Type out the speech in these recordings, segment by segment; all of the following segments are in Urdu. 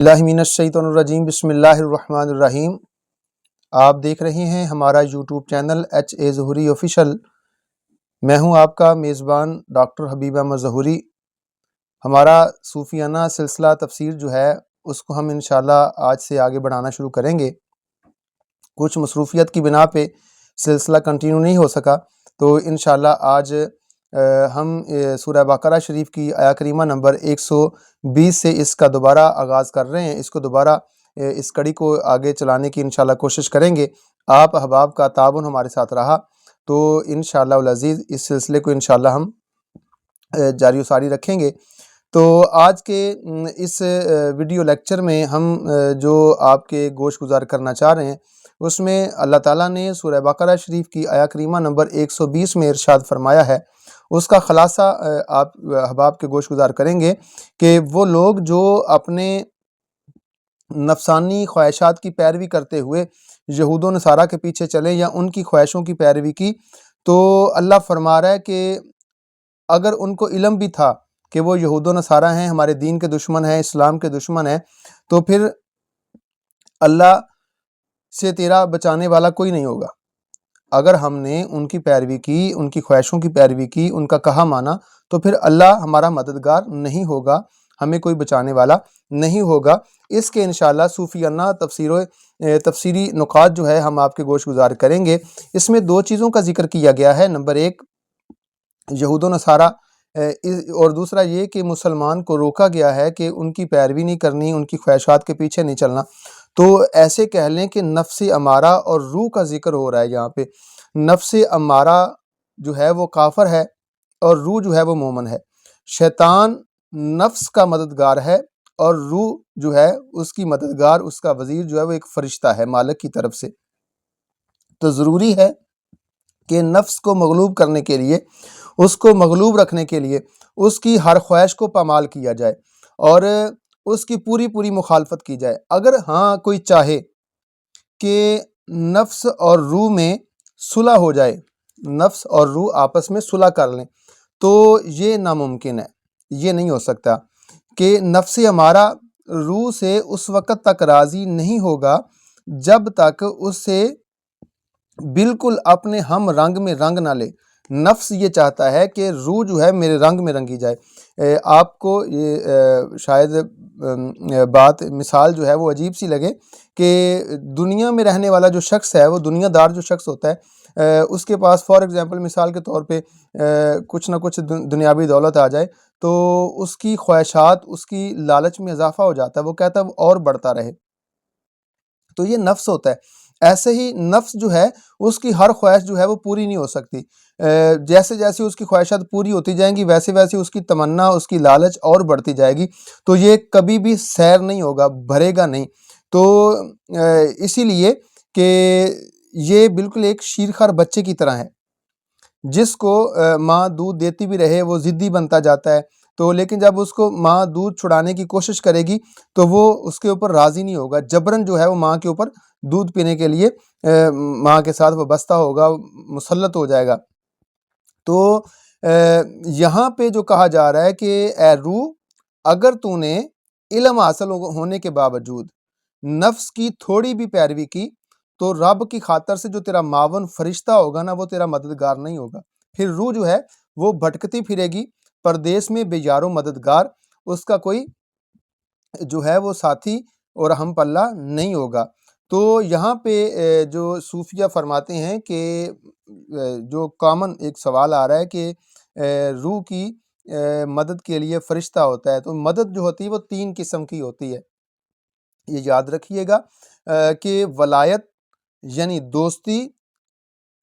اللہ من الشیطان الرجیم بسم اللہ الرحمن الرحیم۔ آپ دیکھ رہے ہیں ہمارا YouTube channel H A Zahoori official. میں ہوں آپ کا میزبان ڈاکٹر حبیب احمد ظہوری۔ ہمارا صوفیانہ سلسلہ تفسیر جو ہے اس کو ہم انشاءاللہ آج سے آگے بڑھانا شروع کریں گے۔ کچھ مصروفیت کی بنا پہ سلسلہ کنٹینیو نہیں ہو سکا، تو انشاءاللہ آج ہم سورہ بقرہ شریف کی آیہ کریمہ نمبر 120 سے اس کا دوبارہ آغاز کر رہے ہیں۔ اس کو دوبارہ اس کڑی کو آگے چلانے کی انشاءاللہ کوشش کریں گے۔ آپ احباب کا تعاون ہمارے ساتھ رہا تو انشاءاللہ العزیز اس سلسلے کو انشاءاللہ ہم جاری و ساری رکھیں گے۔ تو آج کے اس ویڈیو لیکچر میں ہم جو آپ کے گوش گزار کرنا چاہ رہے ہیں اس میں اللہ تعالیٰ نے سورہ بقرہ شریف کی آیہ کریمہ نمبر 120 میں ارشاد فرمایا ہے، اس کا خلاصہ آپ احباب کے گوش گزار کریں گے کہ وہ لوگ جو اپنے نفسانی خواہشات کی پیروی کرتے ہوئے یہود و نصارہ کے پیچھے چلے یا ان کی خواہشوں کی پیروی کی، تو اللہ فرما رہا ہے کہ اگر ان کو علم بھی تھا کہ وہ یہود و نصارہ ہیں، ہمارے دین کے دشمن ہیں، اسلام کے دشمن ہیں، تو پھر اللہ سے تیرا بچانے والا کوئی نہیں ہوگا۔ اگر ہم نے ان کی پیروی کی، ان کی خواہشوں کی پیروی کی، ان کا کہا مانا، تو پھر اللہ ہمارا مددگار نہیں ہوگا، ہمیں کوئی بچانے والا نہیں ہوگا۔ اس کے انشاءاللہ صوفیانہ تفسیری نکات جو ہے ہم آپ کے گوش گزار کریں گے۔ اس میں دو چیزوں کا ذکر کیا گیا ہے، نمبر ایک یہود و نصارہ، اور دوسرا یہ کہ مسلمان کو روکا گیا ہے کہ ان کی پیروی نہیں کرنی، ان کی خواہشات کے پیچھے نہیں چلنا۔ تو ایسے کہہ لیں کہ نفس امارہ اور روح کا ذکر ہو رہا ہے یہاں پہ۔ نفس امارہ جو ہے وہ کافر ہے اور روح جو ہے وہ مومن ہے۔ شیطان نفس کا مددگار ہے اور روح جو ہے اس کی مددگار، اس کا وزیر جو ہے وہ ایک فرشتہ ہے مالک کی طرف سے۔ تو ضروری ہے کہ نفس کو مغلوب کرنے کے لیے، اس کو مغلوب رکھنے کے لیے اس کی ہر خواہش کو پامال کیا جائے اور اس کی پوری مخالفت کی جائے۔ اگر ہاں کوئی چاہے کہ نفس اور روح میں صلح ہو جائے، نفس اور روح آپس میں صلح کر لیں، تو یہ ناممکن ہے، یہ نہیں ہو سکتا کہ نفس ہمارا روح سے اس وقت تک راضی نہیں ہوگا جب تک اس سے بالکل اپنے ہم رنگ میں رنگ نہ لے۔ نفس یہ چاہتا ہے کہ روح جو ہے میرے رنگ میں رنگی جائے۔ آپ کو یہ شاید بات مثال جو ہے وہ عجیب سی لگے کہ دنیا میں رہنے والا جو شخص ہے، وہ دنیا دار جو شخص ہوتا ہے، اس کے پاس فار ایگزامپل مثال کے طور پہ کچھ نہ کچھ دنیاوی دولت آ جائے تو اس کی خواہشات، اس کی لالچ میں اضافہ ہو جاتا ہے، وہ کہتا ہے وہ اور بڑھتا رہے۔ تو یہ نفس ہوتا ہے۔ ایسے ہی نفس جو ہے اس کی ہر خواہش جو ہے وہ پوری نہیں ہو سکتی۔ جیسے جیسے اس کی خواہشات پوری ہوتی جائیں گی ویسے ویسے اس کی تمنا، اس کی لالچ اور بڑھتی جائے گی، تو یہ کبھی بھی سیر نہیں ہوگا، بھرے گا نہیں۔ تو اسی لیے کہ یہ بالکل ایک شیرخوار بچے کی طرح ہے، جس کو ماں دودھ دیتی بھی رہے وہ ضدی بنتا جاتا ہے، تو لیکن جب اس کو ماں دودھ چھڑانے کی کوشش کرے گی تو وہ اس کے اوپر راضی نہیں ہوگا، جبرن جو ہے وہ ماں کے اوپر دودھ پینے کے لیے ماں کے ساتھ وابستہ ہوگا، مسلط ہو جائے گا۔ تو یہاں پہ جو کہا جا رہا ہے کہ اے روح، اگر تو نے علم حاصل ہونے کے باوجود نفس کی تھوڑی بھی پیروی کی تو رب کی خاطر سے جو تیرا معاون فرشتہ ہوگا نا، وہ تیرا مددگار نہیں ہوگا۔ پھر روح جو ہے وہ بھٹکتی پھرے گی پردیس میں بے یار و مددگار، اس کا کوئی جو ہے وہ ساتھی اور ہم پلہ نہیں ہوگا۔ تو یہاں پہ جو صوفیہ فرماتے ہیں کہ جو کامن ایک سوال آ رہا ہے کہ روح کی مدد کے لیے فرشتہ ہوتا ہے، تو مدد جو ہوتی ہے وہ 3 قسم کی ہوتی ہے۔ یہ یاد رکھیے گا کہ ولایت یعنی دوستی،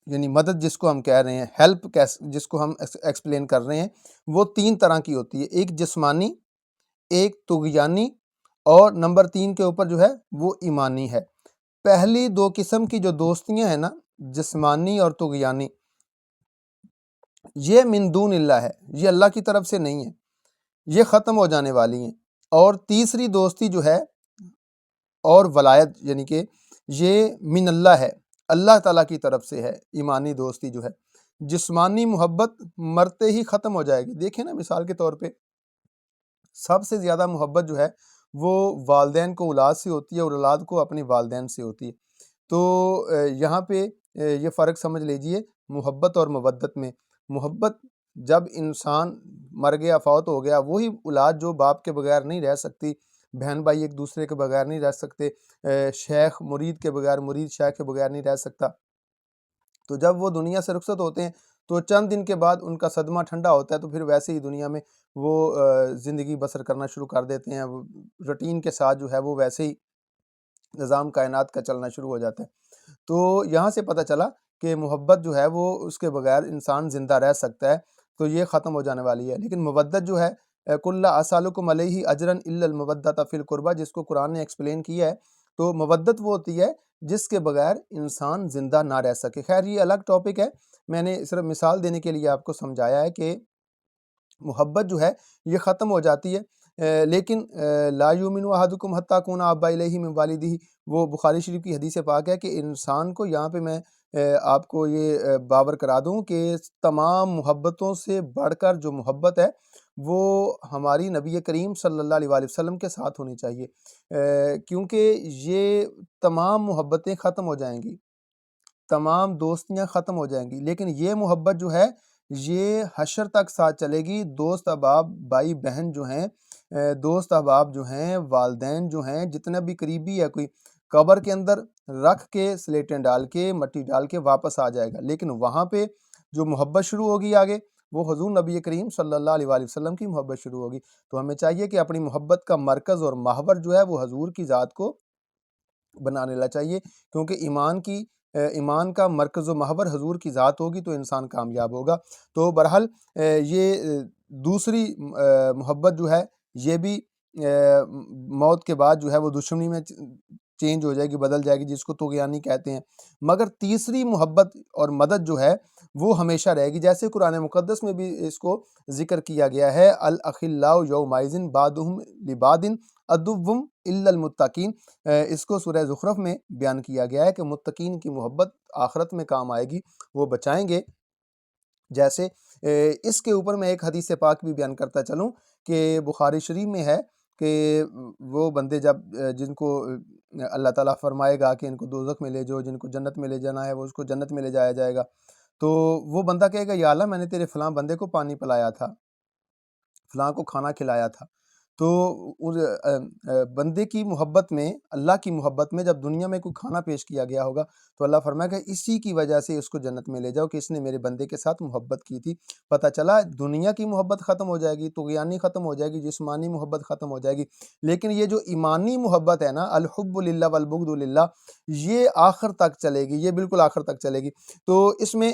یعنی مدد جس کو ہم کہہ رہے ہیں، ہیلپ جس کو ہم ایکسپلین کر رہے ہیں، وہ 3 طرح کی ہوتی ہے، ایک جسمانی، ایک طغیانی، اور نمبر 3 کے اوپر جو ہے وہ ایمانی ہے۔ پہلی 2 قسم کی جو دوستیاں ہیں نا، جسمانی اور طغیانی، یہ من دون اللہ ہے، یہ اللہ کی طرف سے نہیں ہے، یہ ختم ہو جانے والی ہیں۔ اور تیسری دوستی جو ہے اور ولایت یعنی کہ یہ من اللہ ہے، اللہ تعالیٰ کی طرف سے ہے۔ ایمانی دوستی جو ہے، جسمانی محبت مرتے ہی ختم ہو جائے گی۔ دیکھیں نا مثال کے طور پہ سب سے زیادہ محبت جو ہے وہ والدین کو اولاد سے ہوتی ہے اور اولاد کو اپنی والدین سے ہوتی ہے۔ تو یہاں پہ یہ فرق سمجھ لیجئے محبت اور مودت میں۔ محبت جب انسان مر گیا، فوت ہو گیا، وہی اولاد جو باپ کے بغیر نہیں رہ سکتی، بہن بھائی ایک دوسرے کے بغیر نہیں رہ سکتے، شیخ مرید کے بغیر، مرید شیخ کے بغیر نہیں رہ سکتا، تو جب وہ دنیا سے رخصت ہوتے ہیں تو چند دن کے بعد ان کا صدمہ ٹھنڈا ہوتا ہے، تو پھر ویسے ہی دنیا میں وہ زندگی بسر کرنا شروع کر دیتے ہیں، روٹین کے ساتھ جو ہے وہ ویسے ہی نظام کائنات کا چلنا شروع ہو جاتا ہے۔ تو یہاں سے پتہ چلا کہ محبت جو ہے وہ اس کے بغیر انسان زندہ رہ سکتا ہے، تو یہ ختم ہو جانے والی ہے۔ لیکن مودت جو ہے قُل لا اسألکم علیہ اجرا الا المودۃ فی القربہ، جس کو قرآن نے ایکسپلین کیا ہے، تو مودت وہ ہوتی ہے جس کے بغیر انسان زندہ نہ رہ سکے۔ خیر یہ الگ ٹاپک ہے، میں نے صرف مثال دینے کے لیے آپ کو سمجھایا ہے کہ محبت جو ہے یہ ختم ہو جاتی ہے، لیکن لا یؤمن احدکم حتی اکون احب الیہ من والدہ، وہ بخاری شریف کی حدیث پاک ہے کہ انسان کو، یہاں پہ میں آپ کو یہ باور کرا دوں کہ تمام محبتوں سے بڑھ کر جو محبت ہے وہ ہماری نبی کریم صلی اللہ علیہ وآلہ وسلم کے ساتھ ہونی چاہیے، کیونکہ یہ تمام محبتیں ختم ہو جائیں گی، تمام دوستیاں ختم ہو جائیں گی، لیکن یہ محبت جو ہے یہ حشر تک ساتھ چلے گی۔ دوست احباب، بھائی بہن جو ہیں، دوست احباب جو ہیں، والدین جو ہیں، جتنا بھی قریبی ہے، کوئی قبر کے اندر رکھ کے سلیٹیں ڈال کے مٹی ڈال کے واپس آ جائے گا، لیکن وہاں پہ جو محبت شروع ہوگی آگے، وہ حضور نبی کریم صلی اللہ علیہ وآلہ وسلم کی محبت شروع ہوگی۔ تو ہمیں چاہیے کہ اپنی محبت کا مرکز اور محور جو ہے وہ حضور کی ذات کو بنا لینا چاہیے، کیونکہ ایمان کا مرکز و محور حضور کی ذات ہوگی تو انسان کامیاب ہوگا۔ تو بہرحال یہ دوسری محبت جو ہے یہ بھی موت کے بعد جو ہے وہ دشمنی میں چینج ہو جائے گی، بدل جائے گی، جس کو طغیانی کہتے ہیں، مگر تیسری محبت اور مدد جو ہے وہ ہمیشہ رہے گی، جیسے قرآن مقدس میں بھی اس کو ذکر کیا گیا ہے، الاخلاء یومئذ بعضهم لبعض عدو الا المتقین، اس کو سورہ زخرف میں بیان کیا گیا ہے کہ متقین کی محبت آخرت میں کام آئے گی، وہ بچائیں گے۔ جیسے اس کے اوپر میں ایک حدیث پاک بھی بیان کرتا چلوں کہ بخاری شریف میں ہے کہ وہ بندے جب جن کو اللہ تعالیٰ فرمائے گا کہ ان کو دوزخ میں لے جاؤ، جن کو جنت میں لے جانا ہے وہ اس کو جنت میں لے جایا جائے گا، تو وہ بندہ کہے گا یا اللہ میں نے تیرے فلاں بندے کو پانی پلایا تھا، فلاں کو کھانا کھلایا تھا، تو اس بندے کی محبت میں، اللہ کی محبت میں جب دنیا میں کوئی کھانا پیش کیا گیا ہوگا تو اللہ فرمائے گا اسی کی وجہ سے اس کو جنت میں لے جاؤ کہ اس نے میرے بندے کے ساتھ محبت کی تھی۔ پتہ چلا دنیا کی محبت ختم ہو جائے گی، طغیانی ختم ہو جائے گی، جسمانی محبت ختم ہو جائے گی، لیکن یہ جو ایمانی محبت ہے نا، الحب للہ والبغض للہ، یہ آخر تک چلے گی، یہ بالکل آخر تک چلے گی۔ تو اس میں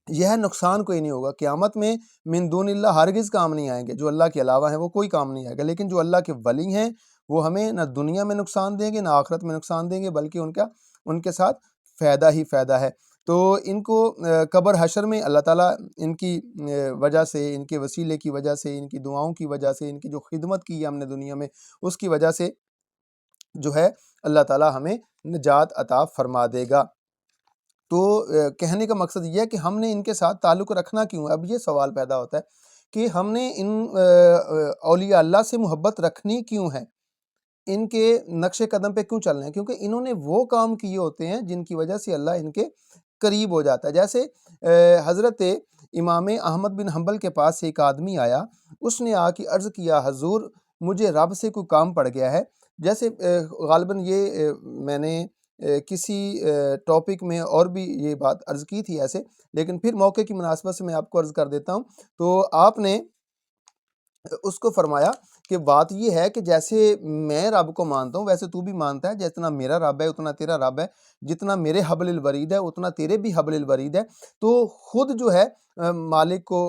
یہ نقصان کوئی نہیں ہوگا، قیامت میں من دون اللہ ہرگز کام نہیں آئیں گے، جو اللہ کے علاوہ ہیں وہ کوئی کام نہیں آئے گا، لیکن جو اللہ کے ولی ہیں وہ ہمیں نہ دنیا میں نقصان دیں گے نہ آخرت میں نقصان دیں گے، بلکہ ان کے ساتھ فائدہ ہی فائدہ ہے۔ تو ان کو قبر حشر میں اللہ تعالیٰ ان کی وجہ سے، ان کے وسیلے کی وجہ سے، ان کی دعاؤں کی وجہ سے، ان کی جو خدمت کی ہے ہم نے دنیا میں، اس کی وجہ سے جو ہے اللہ تعالیٰ ہمیں نجات عطا فرما دے گا۔ تو کہنے کا مقصد یہ ہے کہ ہم نے ان کے ساتھ تعلق رکھنا کیوں ہے؟ اب یہ سوال پیدا ہوتا ہے کہ ہم نے ان اولیاء اللہ سے محبت رکھنی کیوں ہے، ان کے نقش قدم پہ کیوں چلنا ہے؟ کیونکہ انہوں نے وہ کام کیے ہوتے ہیں جن کی وجہ سے اللہ ان کے قریب ہو جاتا ہے۔ جیسے حضرت امام احمد بن حنبل کے پاس ایک آدمی آیا، اس نے آ کے عرض کیا حضور مجھے رب سے کوئی کام پڑ گیا ہے، جیسے غالباً یہ میں نے کسی ٹاپک میں اور بھی یہ بات عرض کی تھی ایسے، لیکن پھر موقع کی مناسبت سے میں آپ کو عرض کر دیتا ہوں۔ تو آپ نے اس کو فرمایا کہ بات یہ ہے کہ جیسے میں رب کو مانتا ہوں ویسے تو بھی مانتا ہے، جتنا میرا رب ہے اتنا تیرا رب ہے، جتنا میرے حبل الورید ہے اتنا تیرے بھی حبل الورید ہے، تو خود جو ہے مالک کو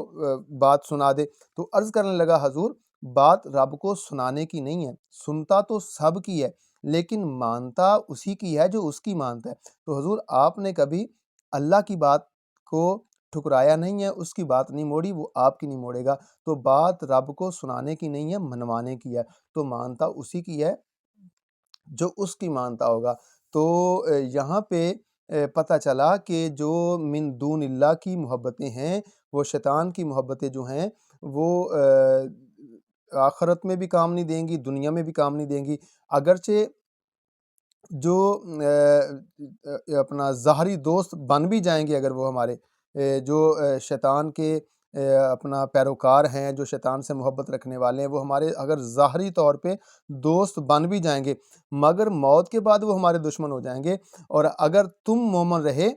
بات سنا دے۔ تو عرض کرنے لگا حضور بات رب کو سنانے کی نہیں ہے، سنتا تو سب کی ہے لیکن مانتا اسی کی ہے جو اس کی مانتا ہے۔ تو حضور آپ نے کبھی اللہ کی بات کو ٹھکرایا نہیں ہے، اس کی بات نہیں موڑی، وہ آپ کی نہیں موڑے گا۔ تو بات رب کو سنانے کی نہیں ہے، منوانے کی ہے، تو مانتا اسی کی ہے جو اس کی مانتا ہوگا۔ تو یہاں پہ پتہ چلا کہ جو من دون اللہ کی محبتیں ہیں، وہ شیطان کی محبتیں جو ہیں وہ آخرت میں بھی کام نہیں دیں گی، دنیا میں بھی کام نہیں دیں گی۔ اگرچہ جو اپنا ظاہری دوست بن بھی جائیں گے، اگر وہ ہمارے جو شیطان کے اپنا پیروکار ہیں، جو شیطان سے محبت رکھنے والے ہیں، وہ ہمارے اگر ظاہری طور پہ دوست بن بھی جائیں گے، مگر موت کے بعد وہ ہمارے دشمن ہو جائیں گے۔ اور اگر تم مومن رہے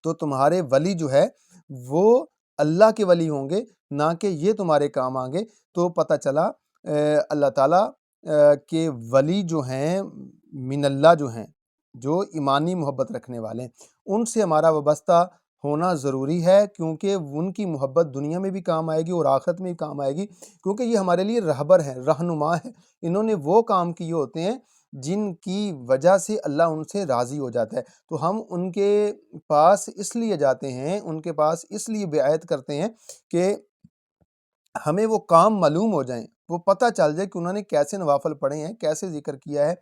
تو تمہارے ولی جو ہے وہ اللہ کے ولی ہوں گے، نہ کہ یہ تمہارے کام آئیں گے۔ تو پتہ چلا اللہ تعالیٰ کے ولی جو ہیں من اللہ، جو ہیں جو ایمانی محبت رکھنے والے ہیں، ان سے ہمارا وابستہ ہونا ضروری ہے، کیونکہ ان کی محبت دنیا میں بھی کام آئے گی اور آخرت میں بھی کام آئے گی، کیونکہ یہ ہمارے لیے رہبر ہیں، رہنما ہیں۔ انہوں نے وہ کام کیے ہوتے ہیں جن کی وجہ سے اللہ ان سے راضی ہو جاتا ہے۔ تو ہم ان کے پاس اس لیے جاتے ہیں، ان کے پاس اس لیے بیعت کرتے ہیں کہ ہمیں وہ کام معلوم ہو جائیں، وہ پتہ چل جائے کہ انہوں نے کیسے نوافل پڑھے ہیں، کیسے ذکر کیا ہے،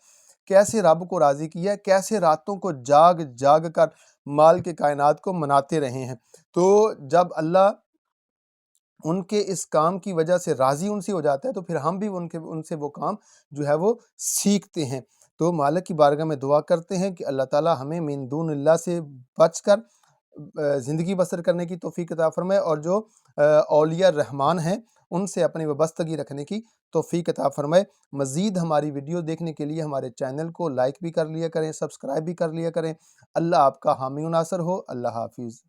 کیسے رب کو راضی کیا ہے، کیسے راتوں کو جاگ جاگ کر مال کے کائنات کو مناتے رہے ہیں۔ تو جب اللہ ان کے اس کام کی وجہ سے راضی ان سے ہو جاتا ہے، تو پھر ہم بھی ان سے وہ کام جو ہے وہ سیکھتے ہیں۔ تو مالک کی بارگاہ میں دعا کرتے ہیں کہ اللہ تعالیٰ ہمیں من دون اللہ سے بچ کر زندگی بسر کرنے کی توفیق عطا فرمائے، اور جو اولیاء الرحمن ہیں ان سے اپنی وابستگی رکھنے کی توفیق عطا فرمائے۔ مزید ہماری ویڈیو دیکھنے کے لیے ہمارے چینل کو لائک بھی کر لیا کریں، سبسکرائب بھی کر لیا کریں۔ اللہ آپ کا حامی و ناصر ہو۔ اللہ حافظ۔